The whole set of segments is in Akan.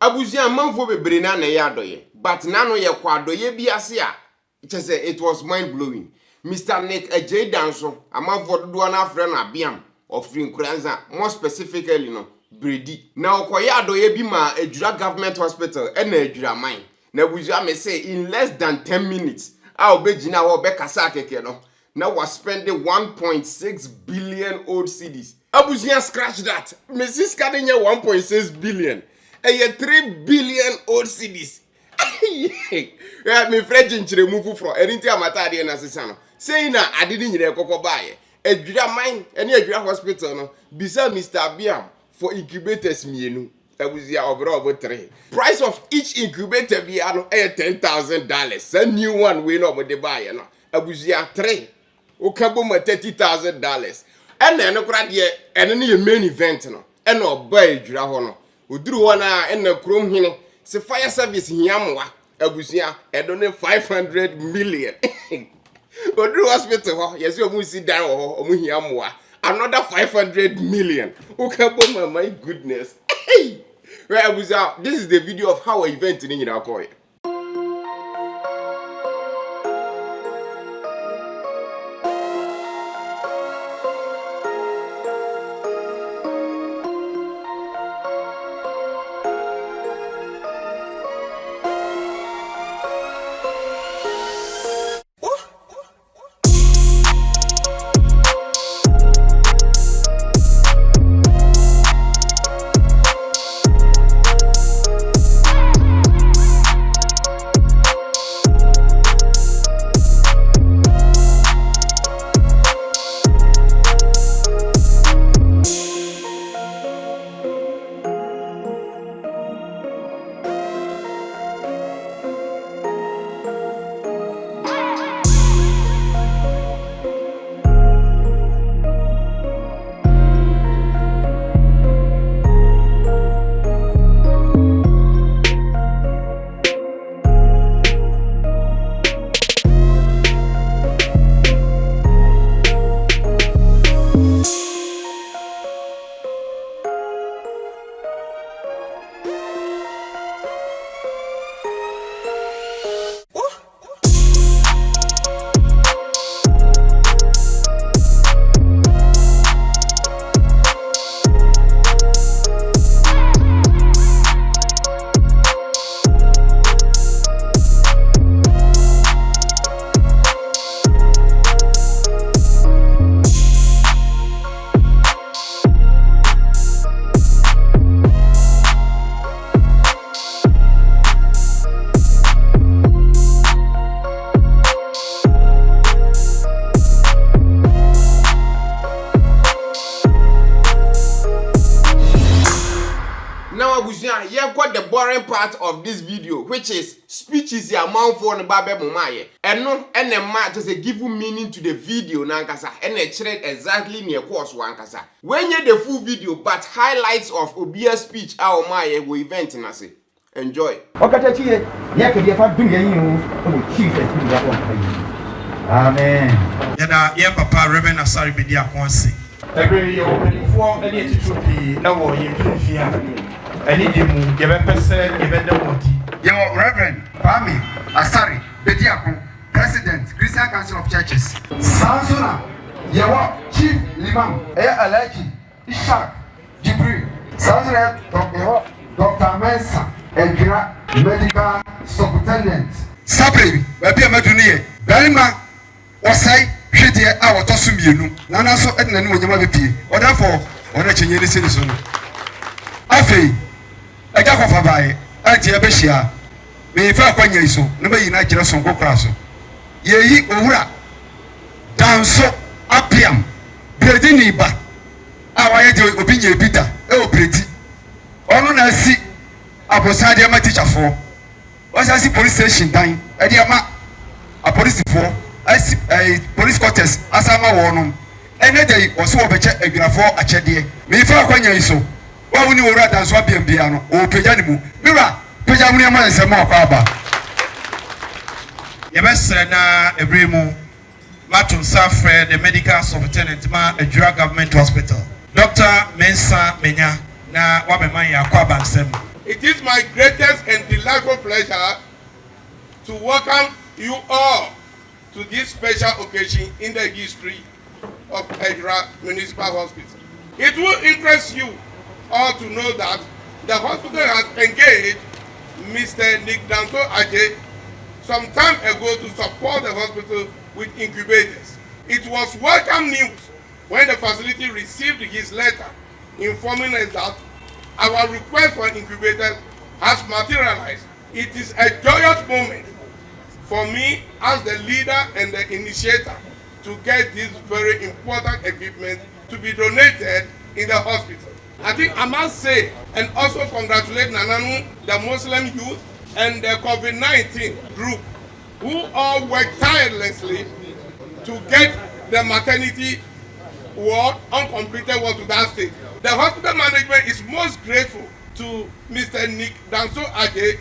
Abusua manfo bebre na ya adoye, but nano ye kwa adoye bi ase a. It was mind blowing. Mr. Nick J. Danso, a man for do an friend Abiam of Frinkranza, more specifically, no, Brady. Now, Koyado Ebima, a drug government hospital, and a drug mine. Now, we may say in less than 10 minutes, I'll be Gina or Becca Sake, now was spending 1.6 billion old CDs. Abusia scratch that. Mrs. Kadenya 1.6 billion. And 3 billion old CDs. Yeah, me French in move from anything amatadi and assassin. Saying that I didn't hear a cocoa buy. A drug mine, any hospital, no, beside Mr. Abiam for incubators, me. I was the overall 3. Price of each incubator be $10,000. A new one we know what they buy, no. I was the 3. Okaboma $30,000. And then no crowd yet, and any main event, no. And no buy drahono. We drew one and the chrome here. Se fire service hiamwa abusia edone 500 million. Odru hospital yes you must sit down omu hiamwa another 500 million. Okaboma, my goodness. Right abusia, this is the video of how event in Akoya. The boring part of this video, which is speech is your mouth for the babe mumaye. And no, and the man just give you meaning to the video nankasa, and a thread exactly near course wankasa. When you the full video, but highlights of Obia's speech, our maye will event in us. Enjoy. Amen. Yeah, Papa Reverend Asari Bedia Kwansi. Every year, opening for any attitude, no, you fear. Any demu, you better say, you better want it. Your Reverend Pami Asari Bediako, President, Christian Council of Churches. Sansona, your Chief Limam, Alaji, Ishak, Jibril, Sansona, Dr. Mensa, and Medical Superintendent. Sabri, Babia Maduni, Belma, Wasai, Shidia, our Tosuminu, Nana so Edna Mujabi, or therefore, or a Chinese citizen. Afi. I got off a buy, Auntie Abeshia. May if I can you so, never united us on Gokraso. Ye, Ura, down so, Apiam, Brediniba. Our opinion, Peter, oh, pretty. All I see, I was my teacher for. Once I see police station time, I dear ma, a police for, I see a police quarters, as I'm a warnum. And a day was so better a graph a cheddy. May if I can you so. Why would you rather than swap piano or Pejanimu? Mira, Pejamuna is a more power. Yabesana Ebrimo, Matun Safre, the medical superintendent, a drug government hospital. Dr. Mensa Menya, na Wabemaya Kwabansem. It is my greatest and delightful pleasure to welcome you all to this special occasion in the history of Ejura Municipal Hospital. It will interest you all to know that the hospital has engaged Mr. Nick Danso Adjei some time ago to support the hospital with incubators. It was welcome news when the facility received his letter informing us that our request for incubators has materialized. It is a joyous moment for me as the leader and the initiator to get this very important equipment to be donated in the hospital. I think I must say and also congratulate Nananu, the Muslim youth, and the COVID-19 group who all worked tirelessly to get the maternity ward, uncompleted ward, to that state. The hospital management is most grateful to Mr. Nick Danso Adjei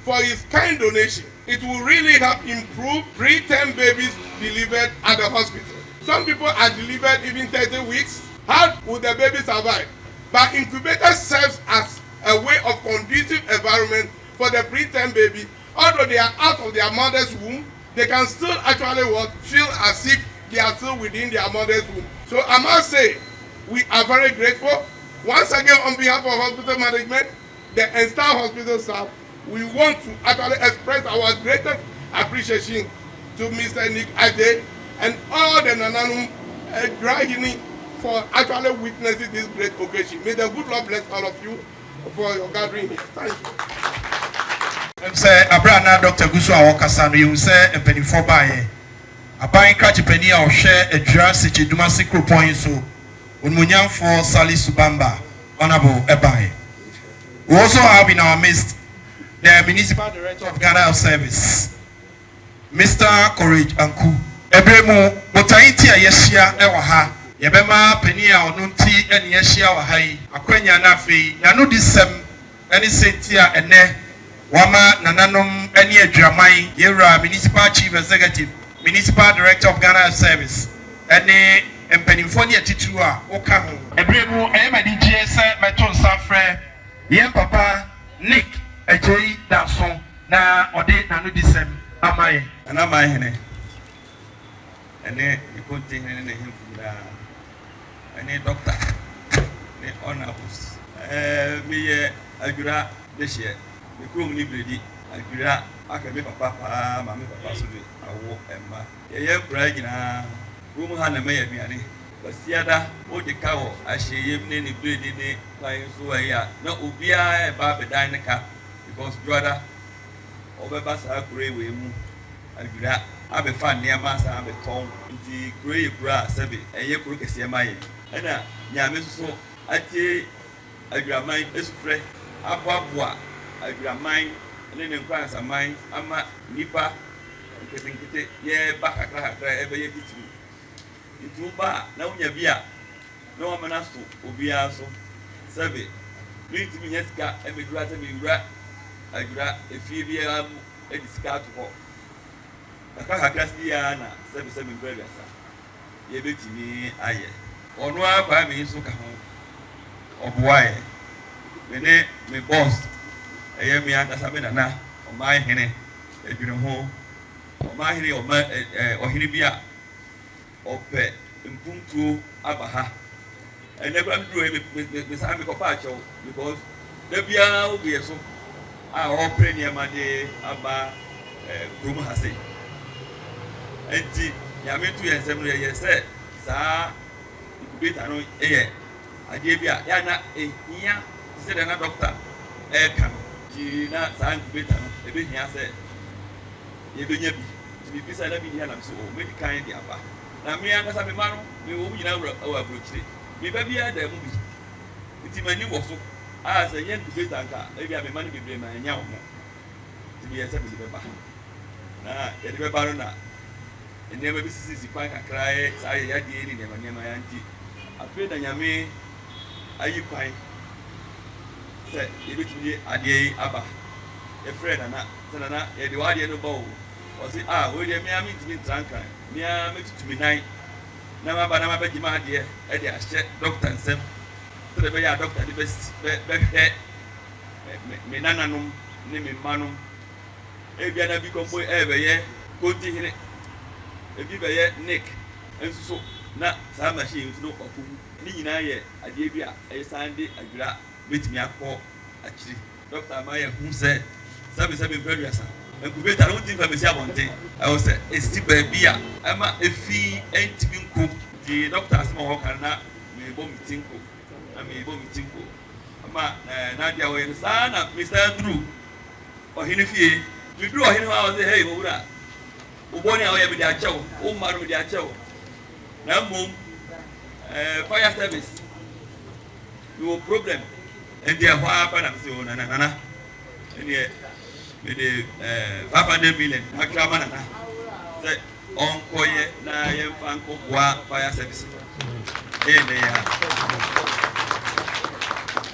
for his kind donation. It will really help improve preterm babies delivered at the hospital. Some people are delivered even 30 weeks. How would the baby survive? But incubator serves as a way of conducive environment for the preterm baby. Although they are out of their mother's womb, they can still actually feel as if they are still within their mother's womb. So I must say, we are very grateful. Once again, on behalf of hospital management, the entire hospital staff, we want to actually express our greatest appreciation to Mr. Nick Adjei and all the Nananum Drahini for actually witnessing this great occasion. May the good Lord bless all of you for your gathering here. Thank you. Say Abrana Dr. Gusu Awokasa no you say empenifo bae. Aban krachi peni a ohwe Ejura City Dumasi Kropon so Onmunyamfo Salisu Bamba honorable Ebae. We also have in our midst the Municipal Director of Ghana Health Service, Mr. Courage Anku. Ebremu botaiti a yeshia ewa ha. Yebema peni a onunti eni yeshia wa hai. Akwenya na afei ya no disem eni sentia ene wama nananom eni Ejuraman Yewura Municipal Chief Executive, Municipal Director of Ghana Health Service. Eni empenimfo ni atitru a oka ho. Ebremu eyema di GSA meton safre yem papa Nick Adjei Danso na ode nanu disem amaye. Ana amaye hene. Ene ikonte hene ne hemfura. Ene doctor. Ne honorables. Me Ejura dehye. Me krom ni bredi. Ejura aka me papa pa ma me papa so de awo emma. Ye kura gina. Krom ha na me aduane. Basiada o de kawo ahyeyem ne ni bredi ne kwan so ya. Na obia e ba bedan ne ka. Because brother, over sa kure we mu Ejura abe fa niam sa abe ton nti kure ye kura sebe eye kuro kese ma ye na nyame so ati Ejuraman esufre aboaboa Ejuraman ne ne nkwan sa man ama nipa nkete ye bakakra ebe ye titiri ituba na unya bia na o mana so obia so sebe binti mi yeska ebe dura sebe wura Ejura efie bia mu edisika to ho aka krasti ya na sebe brother sa ye betimi aye onu akwa mi so ka ho obuaye me boss eye mi aka sabe na o mai hene edwene ho o mai hene o ma ohiri bia ope mpuntu abaha ene kwa nduro me sa me ko pa acho because da bia obi so a opre ni amade aba krum hase enti ya metu yensem no ye se sa incubator no eye ade bia ya na ehia se de na doctor kan ti na sa incubator no ebe hia se ye benya bi ti bisa na bi ni na so o medical di aba na me anga sa me ma no me wo nyina wa brochire me ba bia da mu bi ti mani wo so a se yen incubator nka e bia me ma no bebre ma nya wo ti bi ese bi beba na ye de beba no na enema bi sisi kwan kakra sa ye ya die ni nema ya nti afi da nyame ayi kwan se ye bitumi ade aba e friend na ye de wade no bawo o si o de me ami timi tranka me a metutumi nan na ma ba na ma bagi ma ade e de ahye doctor nsem se de be ya doctor de be hwe me nananom ne me manom ebia na bi kompo ebeye konti hene ebi beye Nick enso so na saa machine nso no kwaku ni nyina ye ade bi a sande adwira betimi akọ akiri Dr. Amaya hu se sabe graduate incubate no tin family abonte I was esti baby a ama efi entimi nko di doctor asema ho kan na me bo mitinko na me bo mitinko ama na dia wo yen sana Mr. Andrew ohine fie me duru ohine wa say hey owura uboni a wo ye be dia chewo o maru be dia chewo na mom fire service no problem and there what happen am say na and me de 500 million akrama na say onkoye na ye fanko wa fire service ne ya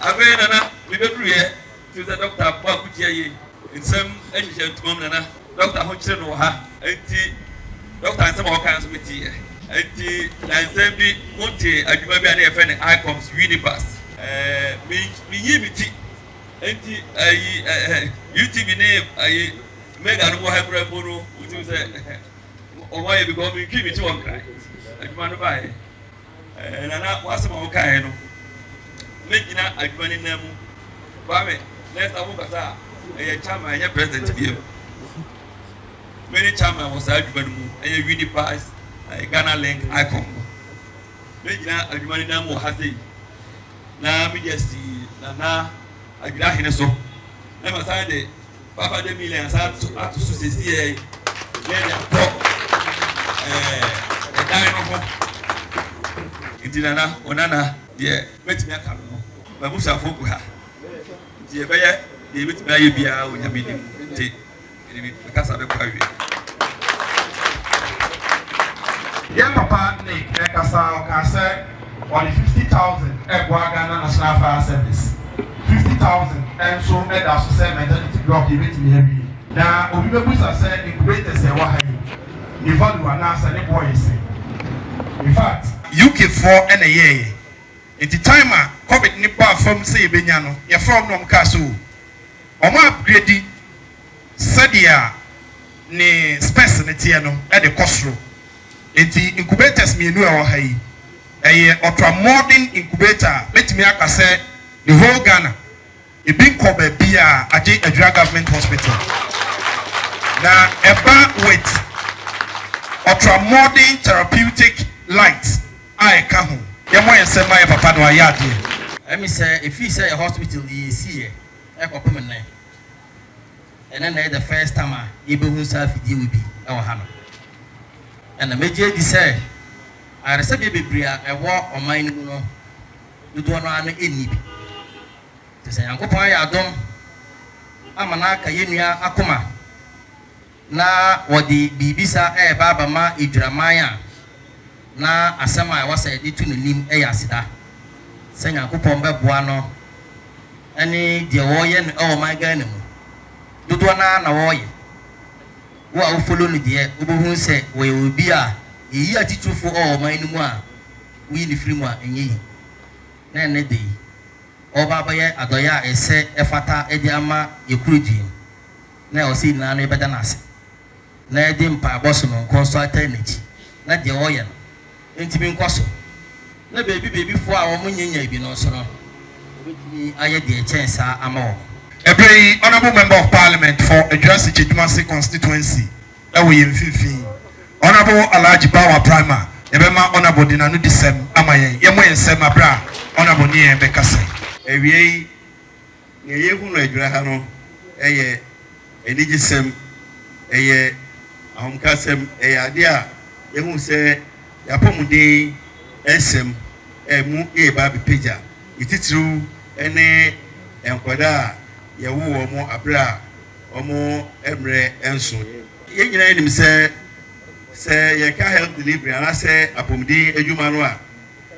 ave na me be duru ye to the doctor pa ku tie ye nsem ehihye ntumam na doctor ho kire no ha enti doctor nsem o kan so beti ye enti na nsem bi monte adwuma bi a na ye fe ne ICOMS Unibus mi yi miti enti UTV ne ayi mega no ha bra boro uti se o wa ye bi go mi ki miti won krai adwuma no ba ye na wasema o kan no megina adwuma ni namu ba me next abu kasa chairman ya president bi many chairman was adwuma mu Unibus Ghana Link ICOM megina adwuma ni namu ha sei na media si na adwira hene so na masade de 500 million sa atu so sesi e ya pro dai no ho idina onana de metimi aka no ba busa foku ha de be ye de metimi aye bia onyamedi te ni kasa be kwa wi ya papa ne kasa on 50,000 Ghana National Fire Service 50,000 and so that say mentality block it me heavy na obi be busa say incubator say wa hayi the value anasa ne boy say in fact UK4 and a year at the time COVID ni pa from say benya no ye from no mka so omo upgrade sadia ni space ne tie no e de kosro enti incubators me nu e wa hayi ultra-modern incubator, let me say the whole Ghana. It being called a Adwira Government Hospital. Now, with ultra-modern therapeutic lights, I come home. You want to say my papa no ayadi. Let me say, if you say a hospital, you see, and then the first time you be who self will be our Hannah. And the major say. I received a biblia a walk on mine. You don't know any. To say, Uncle Paya, don't. Amanaka Yenia Akuma. Na what the Bibisa a Baba Ma Idramaya. Na Asama was a little limb a yasita. Saying Uncle Pomba Buano. Any dear Woyan, oh my gun. You don't know Woy. Well, follow me, dear. Who say, we will be a. Ye are teacher for all my noir. We the free one and ye. Nan day. O Babaya Adoya a say a fata ediama Euclidian. Now see none better than us. Nadim pa bosom on consultancy. Not the oil. Intimate cosso. No baby for our money be no son. I had the chance among. A very honorable member of parliament for a Jersey Chidumasi constituency. That we in Fifi. Honorable Alaji Bawa Prima, Ebema Honorable Dinanu Disem, Amaye, Yemoyen Semabra, Honorable Nia Bekase. Ewie, Yehu Grahano, Eye, Enigisem, Eye, Ahomkasem, Eyadia, Yehu say, Yapomude, Esem, Emu, Babi Pija. It is true, Ene, Enquada, Yawu, Omo Abra, Omo Emre, Enso. Yen say, say ye can help delivery and I say apomdi edwuma no a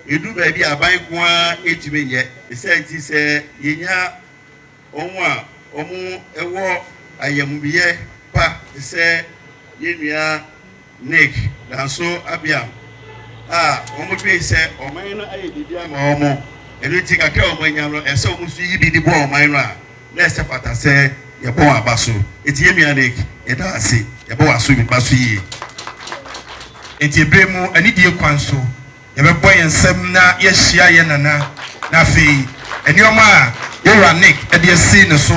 edu ba bi aban ko a etime nye say it say yenya omo a omo ewo ayambiye pa say yenua Nick danso abiam omo pe say oman no aye bibia ma omo enu ti kakra omo nya no ese omo su yi bi di bo oman no a let's say fata say yɛbɔ wɔ aba so eti yɛmia ne yɛda ase yɛbɔ wɔ aso bi ba so yie eti ebere mu anidie kwan so yɛbɛbɔ yɛn nsɛm na yɛhyia yɛn nana na afei nneɛma a yɛwura nick ɛde asi ne so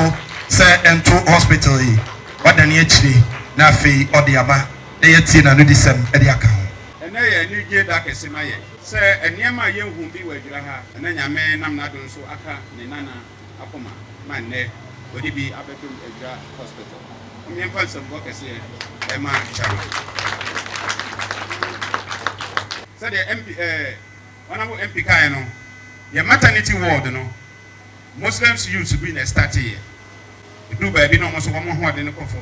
sɛ ɛnto hospital yi wada ne akyire na afei ɔde aba na yɛtie na no de sɛm ɛde aka ho ɛnɛ yɛ anigye da kɛse ma yɛ sɛ nneɛma a yɛnhu bi wɔ adwira ha ɛnɛ nyame nam n'adom so aka ne nana akoma ma nnɛ wɔde bi abɛdom adwira hospital ɔmmɛmfa nsɛmbɔ kɛseɛ ɛma kyaro sɛdeɛ honorable MP kae no yɛ maternity ward no Muslims youth bi na start yɛ ɛduru baabi na ɔmo so wɔn ho ɔde ne kɔfɔ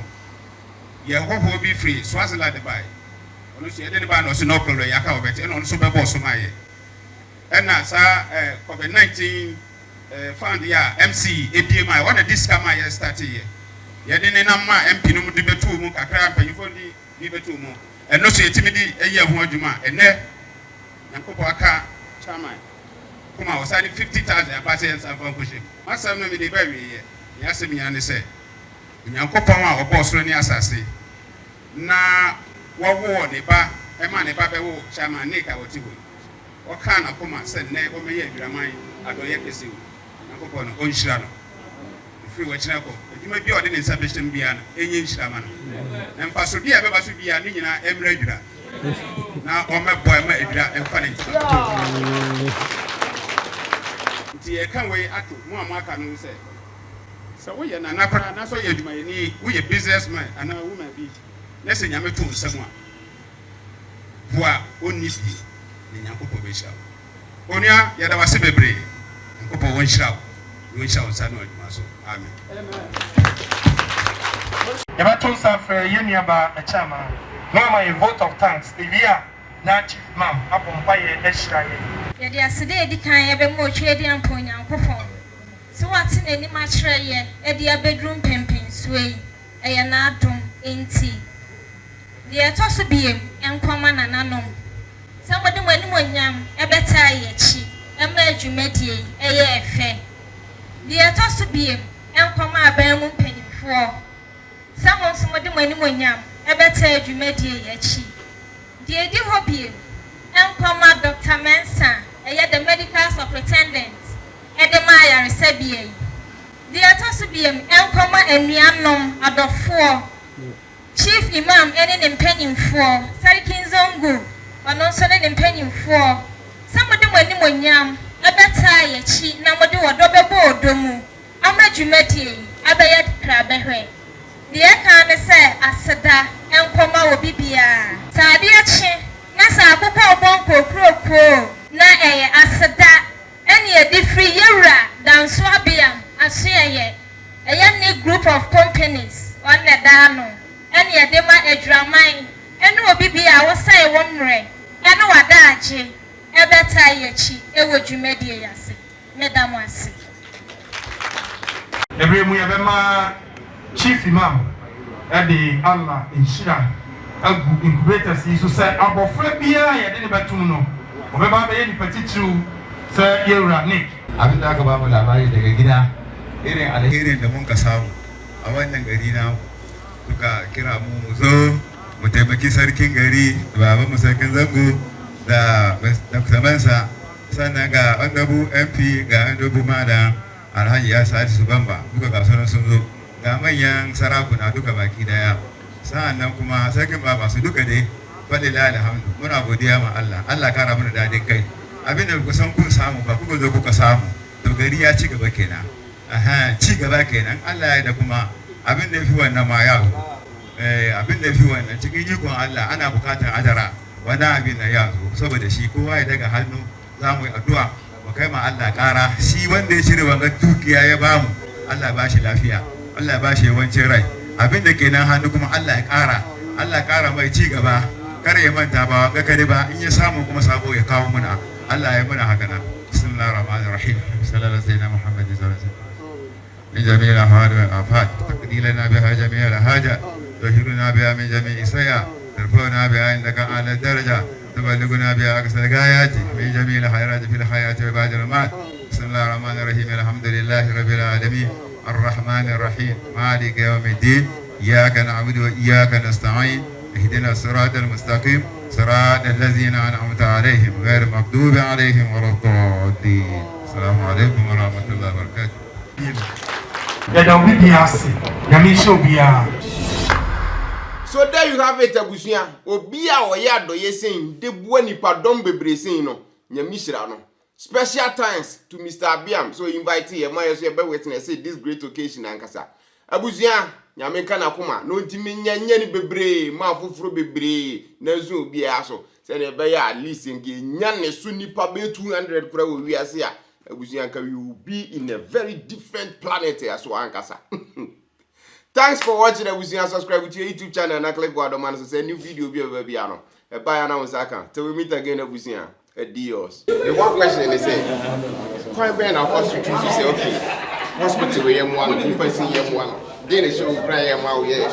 yɛ hɔhoɔ bi firi Swaziland de bae ɔno so yɛde ne ba na ɔso no problem yɛaka wɔbɛte ɛna ɔno so bɛbɔ ɔso ma yɛ ɛna saa COVID-19 fund yɛ a MC ebie ma wɔn na disca ma yɛ start yɛ yɛde ne nam ma MP no mu de bɛtu mu kakra mpanyinfoɔ de bɛtu mu ɛno so yɛtumi de ɛyɛ ho adwuma ɛnɛ nyankopɔ aka chairman kuma wɔsane 50,000 apase yɛn sanfa nkɔhyɛ masɛm no mede bɛwie yɛ ne asɛm nyina ne sɛ nyankopɔn a ɔbɔɔ soro ne asase na wɔwɔ ne ba ɛma ne ba bɛwo chairman Nick a wɔte hɔ ɔkaa n'akoma sɛ nnɛ wɔmɛyɛ adwiraman adɔyɛ kɛse wo nyankopɔn no ɔnhyira no ɛfiri wɔkyerɛ kɔ adwuma bi a ɔde ne nsa bɛhyɛ mu biara no ɛnyɛ nhyira ma no na mfasodeɛ a ɛbɛba so biara ne nyinaa ɛmmerɛ adwira na ɔmɛbɔ ɛma adwira ɛmfa ne nkyɛn nti yɛka wei ato mu a mo aka no sɛ woyɛ nana koraa na sɛ ɔyɛ adwumayɛni woyɛ businessman anaa woman bi na sɛ nyame to nsɛm a boa ɔnni bi ne nyankopɔn bɛhyira wo onua yɛda wase bebree nyankopɔn wɔnhyira wo wɔnhyira wo nsa ne adwuma so amen yɛbɛto nsa frɛ yɛ nuaba akyama na ɔma yɛ vote of thanks evia na chief mam abɔ mpayɛ ahyira yɛ yɛde asede edi kan yɛbɛma otwe edi ampo nyankopɔn so wate n'anim akyerɛ yɛ ɛde abɛduru mpɛmpɛnsuo yi ɛyɛ n'adom enti deɛ ɛtɔ so biem ɛnkɔma nananom sɛ mode mo anim onyam ɛbɛtaa yɛ akyi ɛma adwumadie yi ɛyɛ ɛfɛ deɛ ɛtɔ so biem ɛnkɔma aban mu mpanyinfoɔ sɛ mo nso mode mo anim onyam ɛbɛtaa adwumadie yɛ akyi deɛ ɛdi hɔ biem ɛnkɔma Dr. Mensa ɛyɛ the medical superintendent ɛde ma ayaresa bia yi deɛ ɛtɔ so biem ɛnkɔma anuanom adɔfoɔ chief imam ɛne ne mpanyinfoɔ Sarkin Zongo ɔno nso ne mpanyinfoɔ sɛ mode mo anim onyam ɛbɛtaa yɛ akyi na mode wɔdɔ bɛbɔ ɔdɔ mu ama dwumadie yi abɛyɛ krabɛhwɛ deɛ ɛka ne sɛ aseda ɛnkɔma wɔ bibiara saa adeɛ kye na sɛ akokɔ ɔbɔ nkokurokuro na ɛyɛ aseda ɛne yɛde firi yɛwura danso abiam asoɛyɛ ɛyɛ ne group of companies ɔne daa no ɛne yɛde ma adwuraman ɛne obi bi a wɔsɛe wɔ mmerɛ ɛne wadaagye ɛbɛtaa yɛ akyi ɛwɔ dwumadie yɛ ase meda mo ase ebere mu yɛbɛma chief imam ɛde Allah nhyira agu incubators yi so sɛ abɔfra biara yɛde ne bɛtom no ɔbɛba bɛyɛ nipa titiriw sɛ yɛwura Nick abin da aka ba mu labari daga gida irin alherin da mun ka samu a wannan gari na suka kira mu zo mu taimaki sarkin gari da baban mu sarkin Zango da Mensa sannan ga Honorable MP ga Honorable Madam Alhaji ya Salisu Bamba duka kasuwan sun zo ga manyan sarakuna duka baki daya sa'annan kuma sarkin baba su duka dai fadila alhamdu muna godiya ma Allah kara mana dadin kai abinda ku san kun samu ba kuka zo kuka samu to gari ya ci gaba kenan ci gaba kenan Allah ya da kuma abinda yafi wannan ma ya zo abinda yafi wannan cikin ikon Allah ana bukatar ajara wannan abin da ya zo saboda shi kowa ya daga hannu za mu yi addu'a mu kai ma Allah kara shi wanda ya shirya wannan dukiya ya bamu Allah ba shi lafiya Allah ba shi yawancin rai abinda kenan hannu kuma Allah ya kara mai ci gaba kar ya manta ba ga kare ba in ya samu kuma sabo ya kawo muna Allah ya muna haka nan bismillahir rahmanir rahim sallallahu alaihi wa muhammad sallallahu alaihi wasallam min jami'il ahwal wal afat taqdilana biha jami'al haja tuhiruna biha min jami'i saya tarfuna biha indaka ala daraja تبلغنا بها أقصى الغايات من جميع الخيرات في الحياة وبعد الممات بسم الله الرحمن الرحيم الحمد لله رب العالمين الرحمن الرحيم مالك يوم الدين إياك نعبد وإياك نستعين اهدنا الصراط المستقيم صراط الذين أنعمت عليهم غير المغضوب عليهم ولا الضالين السلام عليكم ورحمة الله وبركاته. So there you have it, Abusia. Obia or Yado, yes, saying, the Buenipa Dombe Bresino, Yamishra. Special thanks to Mr. Abiam. So invite him, my witness, say this great occasion, Ankasa. Abusia, Yameka Nakuma, no Timinian Bebre, Mafufro Bebre, Nazu Biaso, send a bear at least in Yan Suni Pabe 200 crowd we are here. Abusianka, you will be in a very different planet as Ankasa. Thanks for watching. Abusia, subscribe to your YouTube channel and click on the man to say new video be a baby. A buy an hour second. Till we meet again, Abusia. Adios. The one question they say, quite Ben, our first to choose to say, okay, hospital we am one, company am one. Then they show cry am out, yes.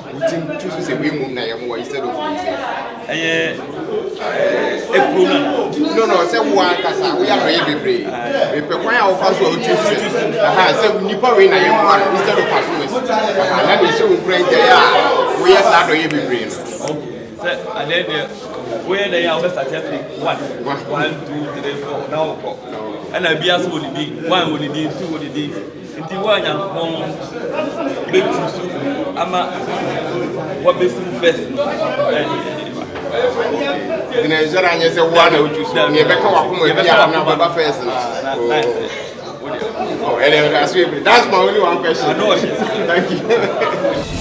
We choose to say we move now instead of no, say one casa, we are ready to pray. We prepare our first to choose. Say we need power in one instead of passing. Let me show pray there. We are not ready to pray. Okay. Where they are best at 1, 2, 3, 4, now, and I be as would it be 1 would it be 2 would it be until 1 and 1 big ama what best first. The Nigerian is a one who choose me, Becca, number first. Oh, that's my only one question. Thank you.